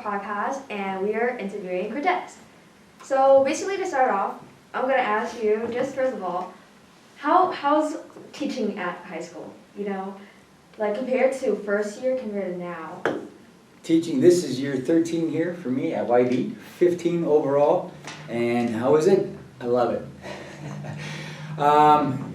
podcast, and we are interviewing Cortez. So basically, to start off, I'm gonna ask you just first of all, how's teaching at high school? You know, like compared to first year compared to now. Teaching, this is year 13 here for me at YB, 15 overall, and how is it? I love it.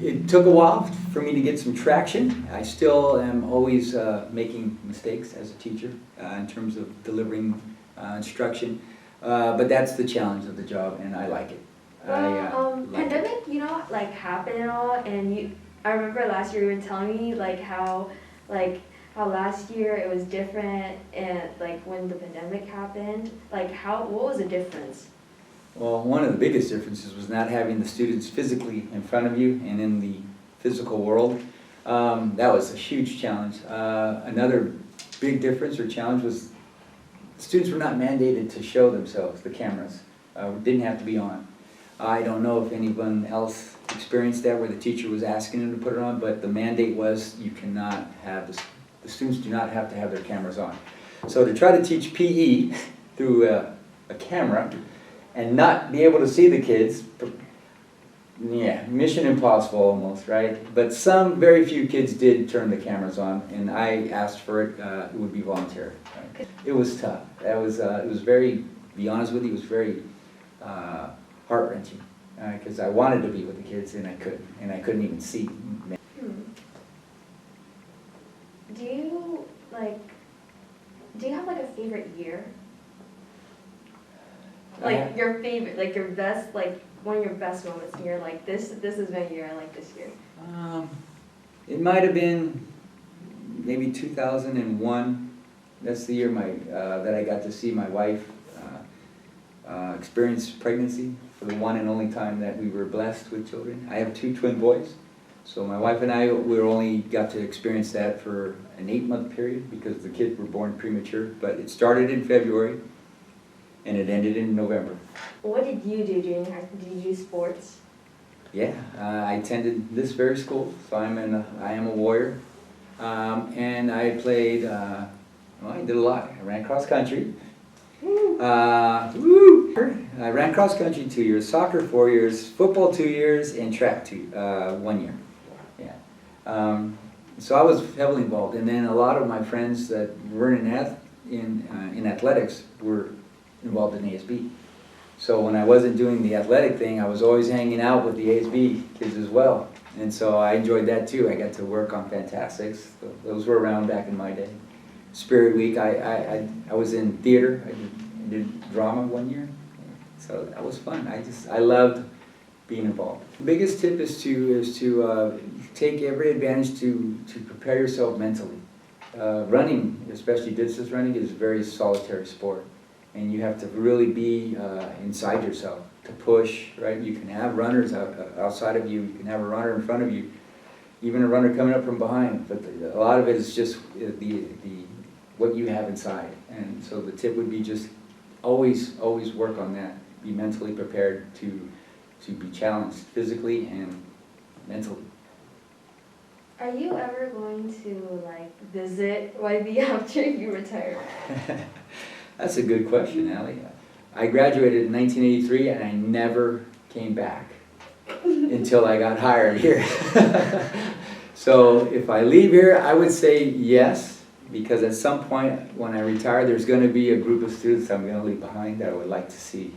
It took a while for me to get some traction. I still am always making mistakes as a teacher in terms of delivering instruction, but that's the challenge of the job, and I like it. Well, pandemic, you know, like happened and all, and I remember last year you were telling me how last year it was different, and like when the pandemic happened, what was the difference? Well, one of the biggest differences was not having the students physically in front of you and in the physical world. That was a huge challenge. Another big difference or challenge was students were not mandated to show themselves, the cameras. Didn't have to be on. I don't know if anyone else experienced that where the teacher was asking them to put it on, but the mandate was you cannot have, the students do not have to have their cameras on. So to try to teach PE through a camera and not be able to see the kids, yeah, mission impossible almost, right? But very few kids did turn the cameras on, and I asked for it. It would be voluntary. Right? It was tough. It was very, to be honest with you, it was very heart-wrenching because I wanted to be with the kids and I couldn't even see. Do you have like a favorite year? Like your favorite, like your best, like one of your best moments, and you're like, this is my year, I like this year. It might have been maybe 2001. That's the year that I got to see my wife experience pregnancy for the one and only time that we were blessed with children. I have 2 twin boys. So my wife and I, we only got to experience that for an 8-month period because the kids were born premature. But it started in February and it ended in November. What did you do during high school? Did you do sports? Yeah, I attended this very school, so I am a warrior. And I played, well, I did a lot. I ran cross country. I ran cross country 2 years, soccer 4 years, football 2 years, and track 1 year. Yeah. So I was heavily involved, and then a lot of my friends that were in athletics were involved in ASB. So when I wasn't doing the athletic thing, I was always hanging out with the ASB kids as well, and so I enjoyed that too. I got to work on Fantastics; those were around back in my day. Spirit Week, I was in theater. I did drama 1 year, so that was fun. I loved being involved. The biggest tip is to take every advantage to prepare yourself mentally. Running, especially distance running, is a very solitary sport, and you have to really be inside yourself to push. Right? You can have runners outside of you. You can have a runner in front of you, even a runner coming up from behind. But a lot of it is just what you have inside. And so the tip would be just always work on that. Be mentally prepared to be challenged physically and mentally. Are you ever going to visit YB after you retire? That's a good question, Allie. I graduated in 1983 and I never came back until I got hired here. So if I leave here, I would say yes, because at some point when I retire, there's going to be a group of students I'm going to leave behind that I would like to see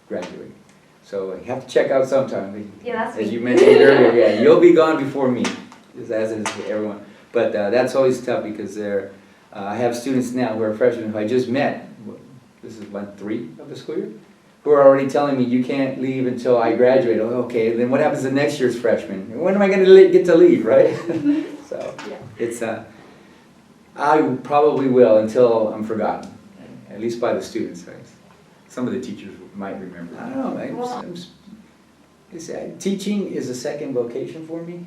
graduate. So you have to check out sometime. Yeah, that's as you mentioned earlier, yeah, you'll be gone before me, as is everyone. But that's always tough because I have students now who are freshmen who I just met. This is month 3 of the school year, who are already telling me you can't leave until I graduate. Oh, okay, then what happens to next year's freshman? When am I going to get to leave, right? So yeah. It's I probably will until I'm forgotten, at least by the students. Right? Some of the teachers might remember. I don't know. Teaching is a second vocation for me.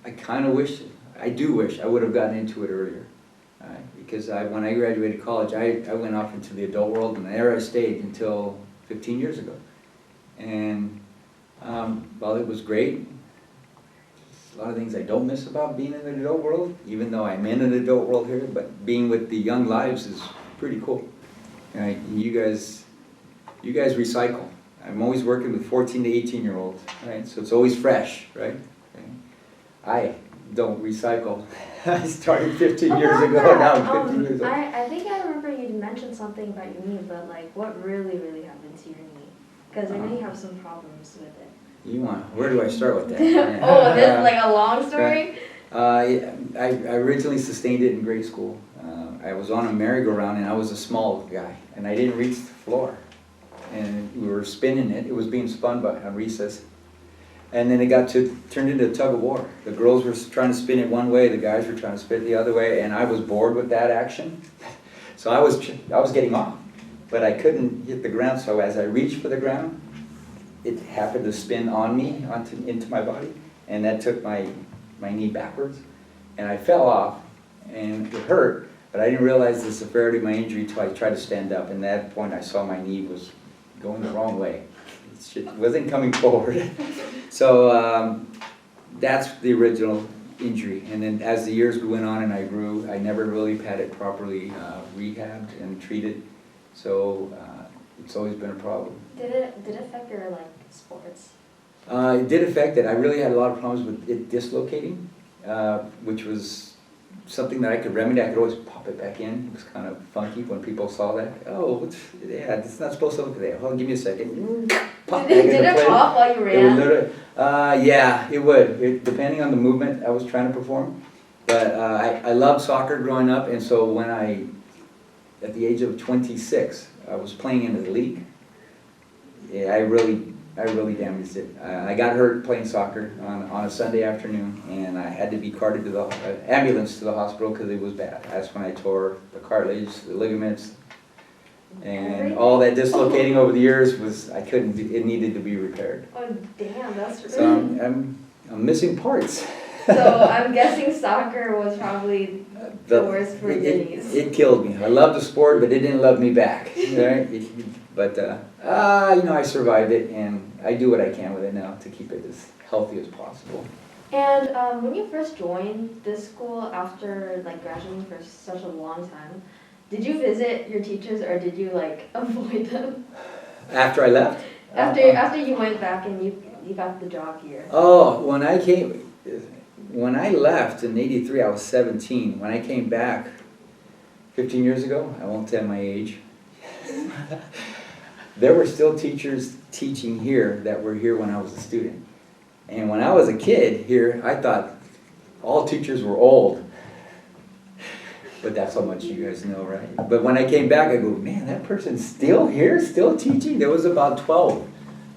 I kind of wish, I do wish I would have gotten into it earlier. Because when I graduated college, I went off into the adult world, and there I stayed until 15 years ago. And while it was great, a lot of things I don't miss about being in the adult world, even though I'm in an adult world here, but being with the young lives is pretty cool. Right? You guys recycle. I'm always working with 14 to 18-year-olds, right? So it's always fresh, right? Okay. I don't recycle. I started 15 years ago, now I'm 15 years old. I think I remember you mentioned something about your knee, but like what really happened to your knee? Because I know you have some problems with it. Where do I start with that? Oh, this is like a long story? I originally sustained it in grade school. I was on a merry-go-round and I was a small guy and I didn't reach the floor. And we were spinning it. It was being spun on recess. And then it turned into a tug of war. The girls were trying to spin it one way, the guys were trying to spin it the other way, and I was bored with that action. So I was getting off, but I couldn't hit the ground. So as I reached for the ground, it happened to spin on me into my body, and that took my knee backwards, and I fell off, and it hurt. But I didn't realize the severity of my injury until I tried to stand up. And at that point, I saw my knee was going the wrong way. It wasn't coming forward. So that's the original injury. And then as the years went on and I grew, I never really had it properly rehabbed and treated. So it's always been a problem. Did it affect your like sports? It did affect it. I really had a lot of problems with it dislocating, which was something that I could remedy. I could always pop it back in. It was kind of funky when people saw that. Oh, yeah, it's not supposed to look like that. Hold on, give me a second. Pop did it pop while you ran? Yeah, it would. Depending on the movement I was trying to perform. But I loved soccer growing up, and so when at the age of 26, I was playing in the league. Yeah, I really damaged it. I got hurt playing soccer on a Sunday afternoon, and I had to be carted to the ambulance to the hospital because it was bad. That's when I tore the cartilage, the ligaments, and all that dislocating over the years it needed to be repaired. Oh damn, that's really... So I'm missing parts. So I'm guessing soccer was probably the worst for your knees. It killed me. I loved the sport, but it didn't love me back. Right? But I survived it, and I do what I can with it now to keep it as healthy as possible. And when you first joined this school after like graduating for such a long time, did you visit your teachers or did you like avoid them? After I left? After you went back and you got the job here. Oh, when I left in '83, I was 17. When I came back 15 years ago, I won't tell my age. There were still teachers teaching here that were here when I was a student. And when I was a kid here, I thought all teachers were old. But that's how much you guys know, right? But when I came back, I go, man, that person's still here, still teaching? There was about 12.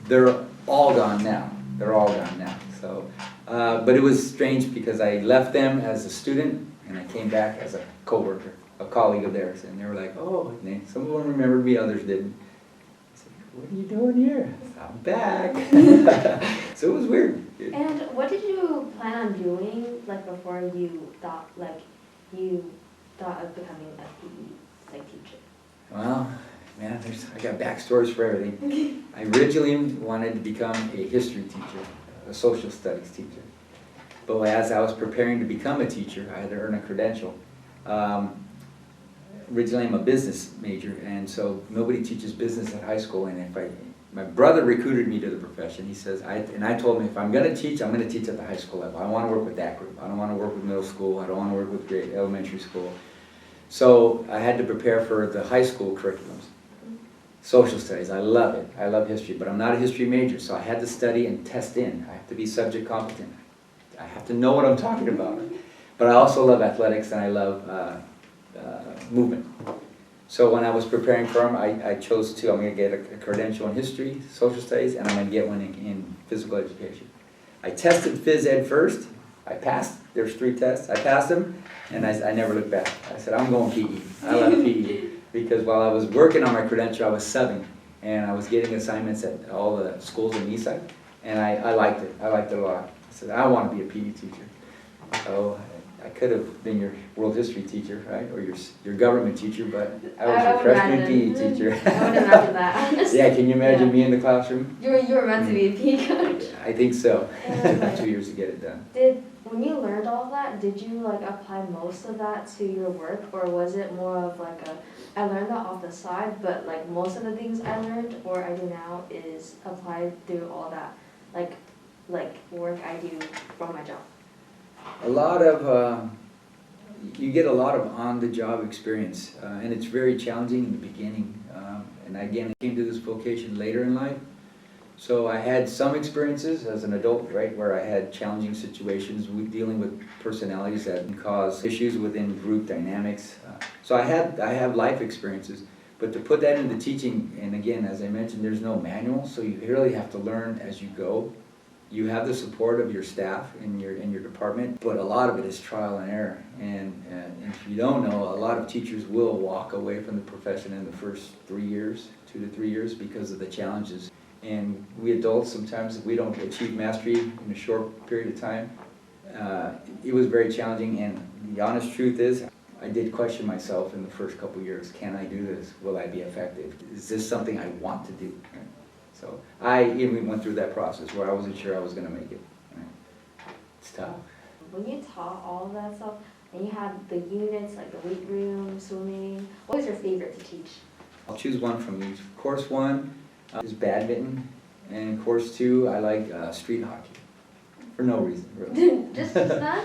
They're all gone now. They're all gone now. So, but it was strange because I left them as a student, and I came back as a coworker, a colleague of theirs. And they were like, oh, and some of them remembered me, others didn't. What are you doing here? I'm back. So it was weird. And what did you plan on doing like before you thought of becoming a PE teacher? Well, man, I got backstories for everything. I originally wanted to become a history teacher, a social studies teacher. But as I was preparing to become a teacher, I had to earn a credential. Originally I'm a business major, and so nobody teaches business at high school. And my brother recruited me to the profession. He says, I told him if I'm going to teach, I'm going to teach at the high school level. I want to work with that group. I don't want to work with middle school. I don't want to work with elementary school. So I had to prepare for the high school curriculums. Social studies, I love it. I love history, but I'm not a history major, so I had to study and test in. I have to be subject competent. I have to know what I'm talking about. But I also love athletics, and I love movement. So when I was preparing for them, I chose I'm going to get a credential in history, social studies, and I'm going to get one in physical education. I tested phys ed first. I passed. There's 3 tests. I passed them, and I never looked back. I said, I'm going PE. I love PE. Because while I was working on my credential, I was subbing, and I was getting assignments at all the schools in the Eastside, and I liked it. I liked it a lot. I said, I want to be a PE teacher. So I could have been your world history teacher, right, or your government teacher, but I was I your would freshman imagine. PE teacher. I would imagine that. Yeah, can you imagine Yeah. me in the classroom? You were meant to be a PE coach. I think so. And, like, 2 years to get it done. When you learned all of that, did you like apply most of that to your work, or was it more of like I learned that off the side, but like most of the things I learned or I do now is applied through all that like work I do from my job? A lot of, you get a lot of on-the-job experience, and it's very challenging in the beginning. And again, I came to this vocation later in life. So I had some experiences as an adult, right, where I had challenging situations with dealing with personalities that can cause issues within group dynamics. So I have life experiences, but to put that into teaching, and again, as I mentioned, there's no manual, so you really have to learn as you go. You have the support of your staff in your department, but a lot of it is trial and error. And if you don't know, a lot of teachers will walk away from the profession in the first 3 years, 2 to 3 years, because of the challenges. And we adults, sometimes if we don't achieve mastery in a short period of time, it was very challenging. And the honest truth is, I did question myself in the first couple of years. Can I do this? Will I be effective? Is this something I want to do? So I even went through that process where I wasn't sure I was going to make it. It's tough. When you taught all of that stuff, and you had the units like the weight room, swimming, what was your favorite to teach? I'll choose one from each. Course 1 is badminton, and course 2 I like street hockey. For no reason, really. just fun?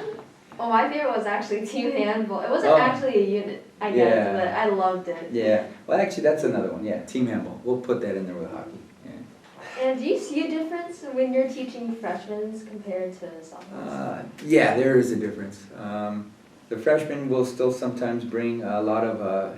Oh, my favorite was actually team handball. It wasn't actually a unit, I guess, Yeah. but I loved it. Yeah, well actually that's another one, yeah, team handball. We'll put that in there with hockey. Yeah. And do you see a difference when you're teaching freshmen compared to sophomores? Yeah, there is a difference. The freshmen will still sometimes bring a lot of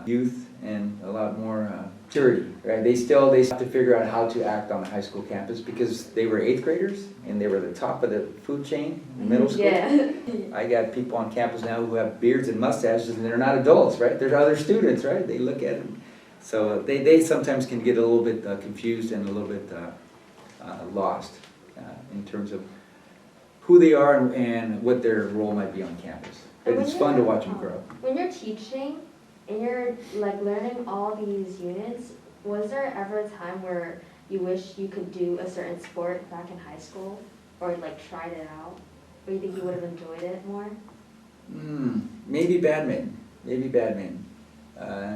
youth and a lot more maturity, right? They have to figure out how to act on the high school campus because they were 8th graders and they were the top of the food chain in middle school. Yeah. I got people on campus now who have beards and mustaches and they're not adults, right? They're other students, right? They look at them. So they sometimes can get a little bit confused and a little bit lost in terms of who they are and what their role might be on campus. But it's fun to watch them grow. When you're teaching and you're like learning all these units, was there ever a time where you wish you could do a certain sport back in high school or like tried it out? Or you think you would have enjoyed it more? Maybe badminton. Maybe badminton.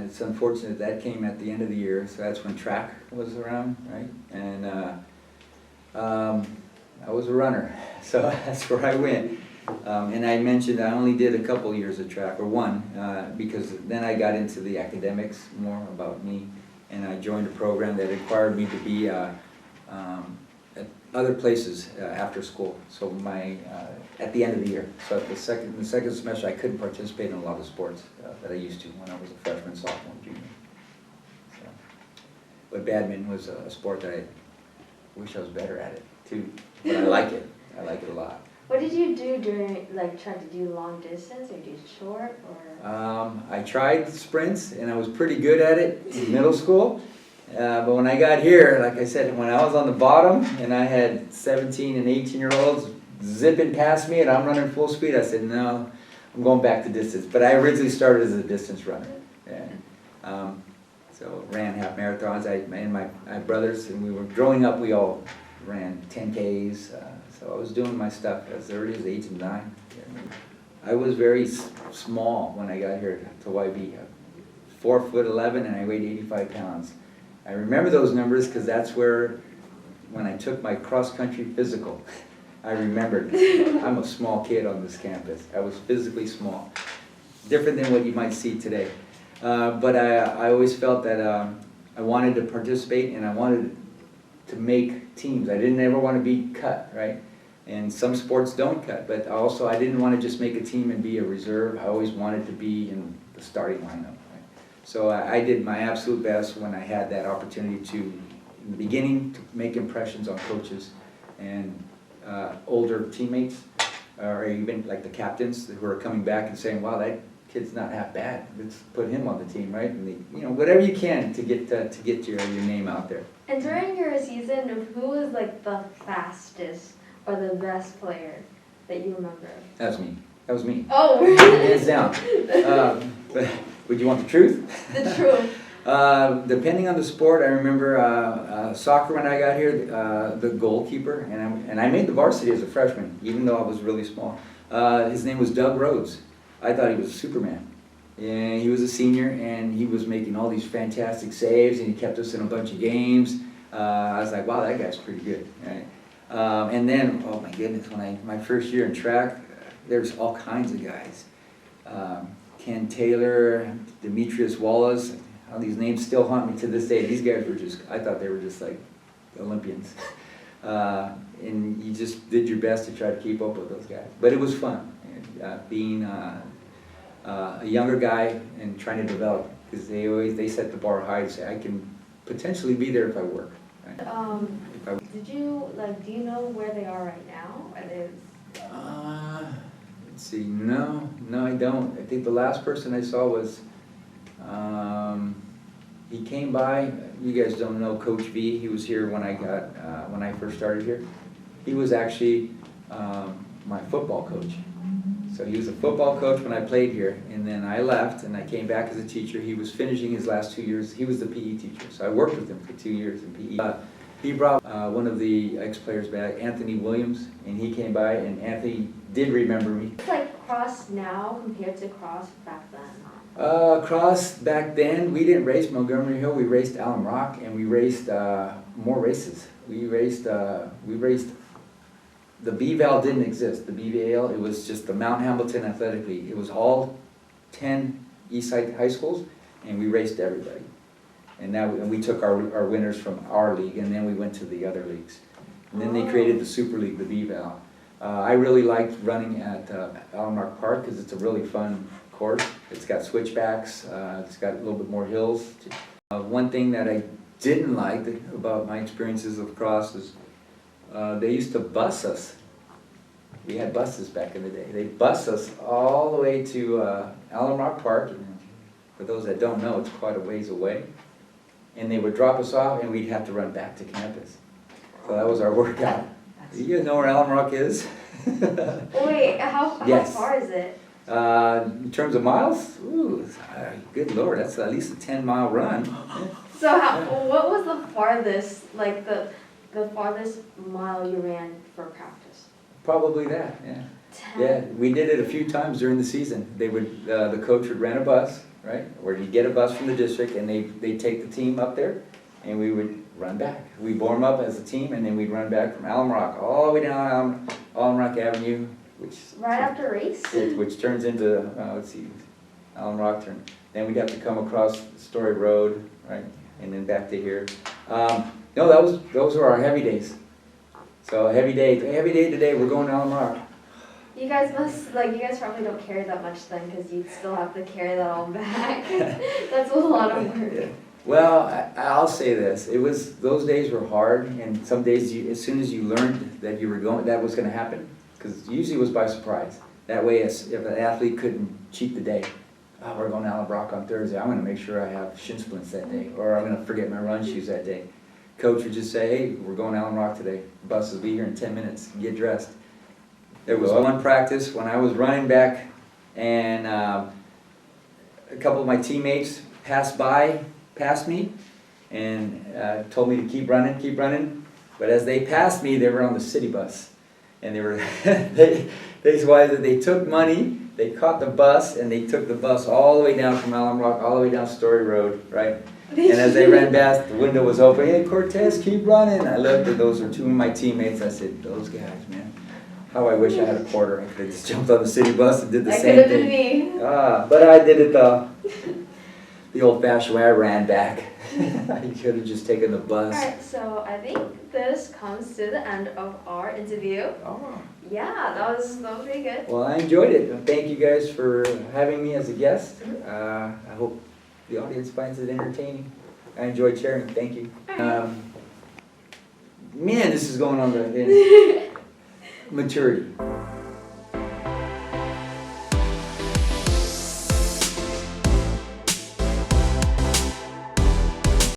It's unfortunate that came at the end of the year, so that's when track was around, right? And I was a runner, so that's where I went. And I mentioned I only did a couple years of track, or one, because then I got into the academics, more about me, and I joined a program that required me to be at other places after school. So at the end of the year, so at the second semester, I couldn't participate in a lot of sports that I used to when I was a freshman, sophomore, junior. So, but badminton was a sport that I wish I was better at it too. But I like it. I like it a lot. What did you do during, like, try to do long distance or do short or? I tried sprints and I was pretty good at it in middle school. But when I got here, like I said, when I was on the bottom and I had 17 and 18-year-olds zipping past me and I'm running full speed, I said, no, I'm going back to distance. But I originally started as a distance runner. And, so ran half marathons. And my brothers, and we were growing up, we all ran 10Ks. So I was doing my stuff as early as the age of 9. I was very small when I got here to YB. 4'11" and I weighed 85 pounds. I remember those numbers because that's where, when I took my cross-country physical, I remembered I'm a small kid on this campus. I was physically small. Different than what you might see today. But I always felt that I wanted to participate and I wanted to make teams. I didn't ever want to be cut, right? And some sports don't cut, but also I didn't want to just make a team and be a reserve. I always wanted to be in the starting lineup. Right? So I did my absolute best when I had that opportunity to, in the beginning, to make impressions on coaches and older teammates, or even like the captains who are coming back and saying, wow, that kid's not half bad. Let's put him on the team, right? And whatever you can to get your name out there. And during your season, who was like the fastest or the best player that you remember? That was me. That was me. Oh. Hands down. But would you want the truth? The truth. Depending on the sport, I remember soccer when I got here, the goalkeeper, and I made the varsity as a freshman, even though I was really small. His name was Doug Rhodes. I thought he was Superman. And he was a senior, and he was making all these fantastic saves, and he kept us in a bunch of games. I was like, wow, that guy's pretty good. Right? And then, oh my goodness, my first year in track, there's all kinds of guys. Ken Taylor, Demetrius Wallace. How these names still haunt me to this day. These guys were I thought they were just like Olympians. And you just did your best to try to keep up with those guys. But it was fun, being a younger guy and trying to develop, because they set the bar high and say, I can potentially be there if I work. Right? Do you know where they are right now? Are they... Let's see, no, I don't. I think the last person I saw was, he came by. You guys don't know Coach V. He was here when I first started here. He was actually my football coach. So he was a football coach when I played here, and then I left and I came back as a teacher. He was finishing his last 2 years. He was the PE teacher, so I worked with him for 2 years in PE. He brought one of the ex-players back, Anthony Williams, and he came by, and Anthony did remember me. It's like cross now compared to cross back then. Cross back then, we didn't race Montgomery Hill. We raced Alum Rock, and we raced more races. We raced. The B-Val didn't exist. The BVAL, it was just the Mount Hamilton Athletic League. It was all 10 Eastside high schools, and we raced everybody. And we took our winners from our league, and then we went to the other leagues. And then they created the Super League, the B-Val. I really liked running at Alum Rock Park because it's a really fun course. It's got switchbacks. It's got a little bit more hills. One thing that I didn't like about my experiences of cross is they used to bus us. We had buses back in the day. They bus us all the way to Alum Rock Park. And for those that don't know, it's quite a ways away. And they would drop us off, and we'd have to run back to campus. So that was our workout. You guys know where Alum Rock is? Wait, how far is it? In terms of miles, ooh, good Lord, that's at least a 10-mile run. So what was the farthest, like the farthest mile you ran for practice? Probably that, yeah. 10? Yeah, we did it a few times during the season. They would, the coach would rent a bus, right? Or he'd get a bus from the district, and they'd take the team up there, and we would run back. We'd warm them up as a team, and then we'd run back from Alum Rock all the way down Alum Rock Avenue, right after race? Which turns into, let's see, Alum Rock turn. Then we'd have to come across Story Road, right, and then back to here. No, those were our heavy days. So a heavy day today. We're going to Alum Rock. You guys probably don't carry that much then, because you'd still have to carry that all back. That's a lot of work. Yeah. Well, I'll say this: those days were hard, and some days, as soon as you learned that that was going to happen, because usually it was by surprise. That way, if an athlete couldn't cheat the day, oh, we're going to Alum Rock on Thursday. I'm going to make sure I have shin splints that day, or I'm going to forget my run shoes that day. Coach would just say, hey, we're going to Alum Rock today. The bus will be here in 10 minutes. Get dressed. There was one practice when I was running back, and a couple of my teammates passed me, and told me to keep running. But as they passed me, they were on the city bus, and they took money. They caught the bus, and they took the bus all the way down from Alum Rock, all the way down Story Road, right? And as they ran past, the window was open. Hey, Cortez, keep running. I looked at those were two of my teammates. I said, those guys, man. How I wish I had a quarter. I could have just jumped on the city bus and did the same thing. That could have been me. But I did it the old-fashioned way. I ran back. I could have just taken the bus. Alright, so I think this comes to the end of our interview. Oh. Yeah, that was pretty good. Well, I enjoyed it. Thank you guys for having me as a guest. I hope the audience finds it entertaining. I enjoyed sharing. Thank you. Man, this is going on the maturity.